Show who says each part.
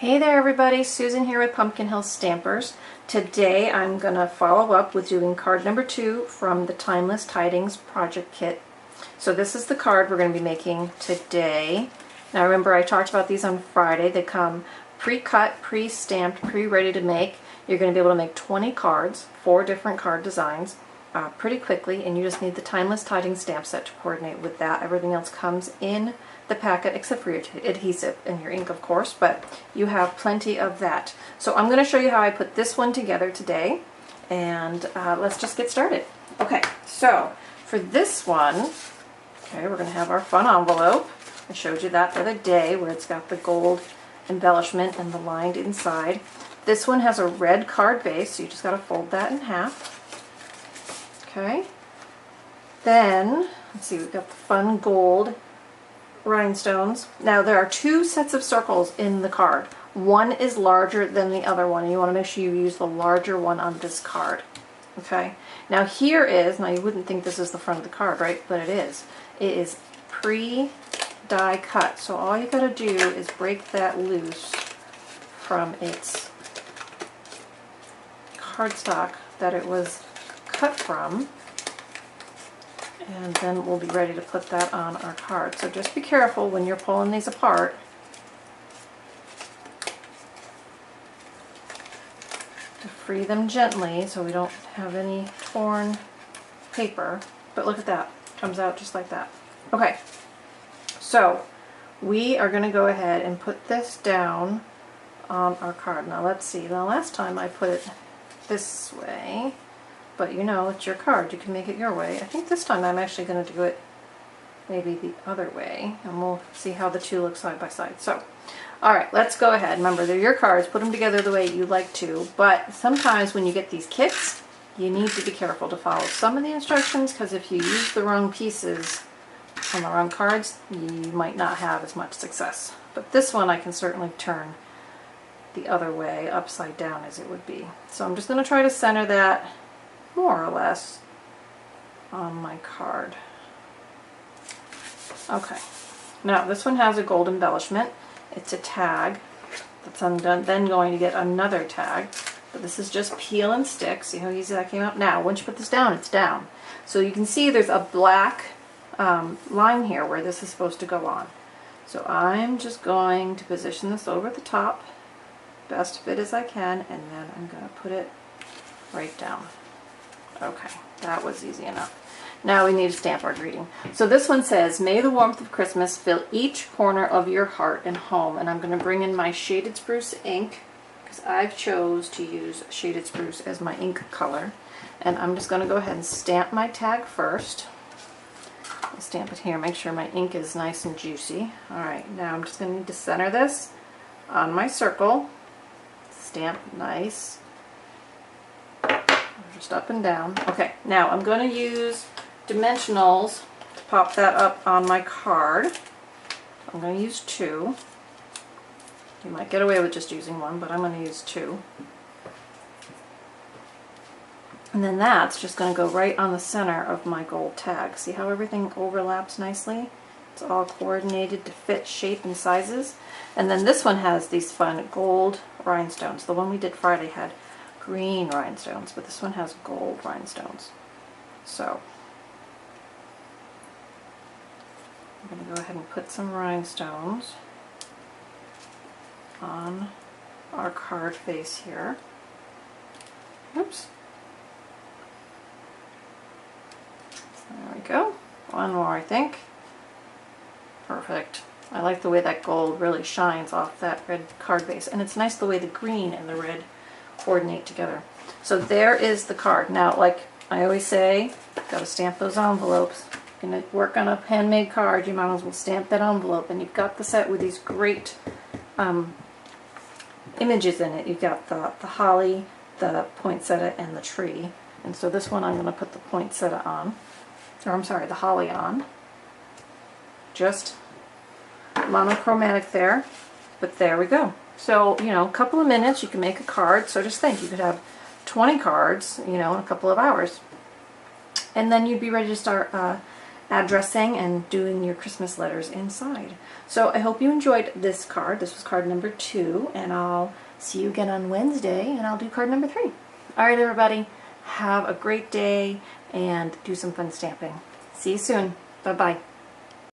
Speaker 1: Hey there everybody, Susan here with Pumpkin Hill Stampers. Today I'm going to follow up with doing card number 2 from the Timeless Tidings project kit. So this is the card we're going to be making today. Now remember I talked about these on Friday. They come pre-cut, pre-stamped, pre-ready to make. You're going to be able to make 20 cards, 4 different card designs pretty quickly, and you just need the Timeless Tidings stamp set to coordinate with that. Everything else comes in the packet except for your adhesive and your ink, of course, but you have plenty of that. So I'm going to show you how I put this one together today, and let's just get started. Okay, so for this one, okay, we're going to have our fun envelope. I showed you that the other day where it's got the gold embellishment and the lined inside. This one has a red card base, so you just got to fold that in half. Okay, then let's see, we've got the fun gold rhinestones. Now there are 2 sets of circles in the card. One is larger than the other one, and you want to make sure you use the larger one on this card. Okay, now here is, now you wouldn't think this is the front of the card, right? But it is. It is pre-die cut, so all you got to do is break that loose from its cardstock that it was cut from, and then we'll be ready to put that on our card. So just be careful when you're pulling these apart. To free them gently so we don't have any torn paper. But look at that, comes out just like that. Okay, so we are going to go ahead and put this down on our card. Now let's see, now last time I put it this way, but you know, it's your card, you can make it your way. I think this time I'm actually going to do it maybe the other way, and we'll see how the 2 look side by side. So, alright, let's go ahead. Remember, they're your cards, put them together the way you like to, but sometimes when you get these kits, you need to be careful to follow some of the instructions, because if you use the wrong pieces on the wrong cards, you might not have as much success. But this one I can certainly turn the other way, upside down as it would be. So I'm just going to try to center that more or less on my card. Okay, now this one has a gold embellishment. It's a tag that's then going to get another tag, but this is just peel and stick. See how easy that came out? Now once you put this down, it's down. So you can see there's a black line here where this is supposed to go on. So I'm just going to position this over the top, best fit as I can, and then I'm going to put it right down. Okay, that was easy enough. Now we need to stamp our greeting. So this one says, "May the warmth of Christmas fill each corner of your heart and home." And I'm going to bring in my Shaded Spruce ink, because I've chose to use Shaded Spruce as my ink color. And I'm just going to go ahead and stamp my tag first. I'll stamp it here, make sure my ink is nice and juicy. Alright, now I'm just going to need to center this on my circle. Stamp nice. Just up and down. Okay, now I'm going to use dimensionals to pop that up on my card. I'm going to use 2. You might get away with just using 1, but I'm going to use 2. And then that's just going to go right on the center of my gold tag. See how everything overlaps nicely? It's all coordinated to fit shape and sizes. And then this one has these fun gold rhinestones. The one we did Friday had green rhinestones, but this one has gold rhinestones. So I'm going to go ahead and put some rhinestones on our card face here. Oops. There we go. One more, I think. Perfect. I like the way that gold really shines off that red card base, and it's nice the way the green and the red coordinate together. So there is the card. Now, like I always say, got to stamp those envelopes. You're going to work on a handmade card, you might as well stamp that envelope. And you've got the set with these great images in it. You've got the holly, the poinsettia, and the tree. And so this one I'm going to put the poinsettia on, or I'm sorry, the holly on. Just monochromatic there, but there we go. So, you know, a couple of minutes, you can make a card. So just think, you could have 20 cards, you know, in a couple of hours. And then you'd be ready to start addressing and doing your Christmas letters inside. So I hope you enjoyed this card. This was card number 2, and I'll see you again on Wednesday, and I'll do card number 3. All right, everybody, have a great day and do some fun stamping. See you soon. Bye-bye.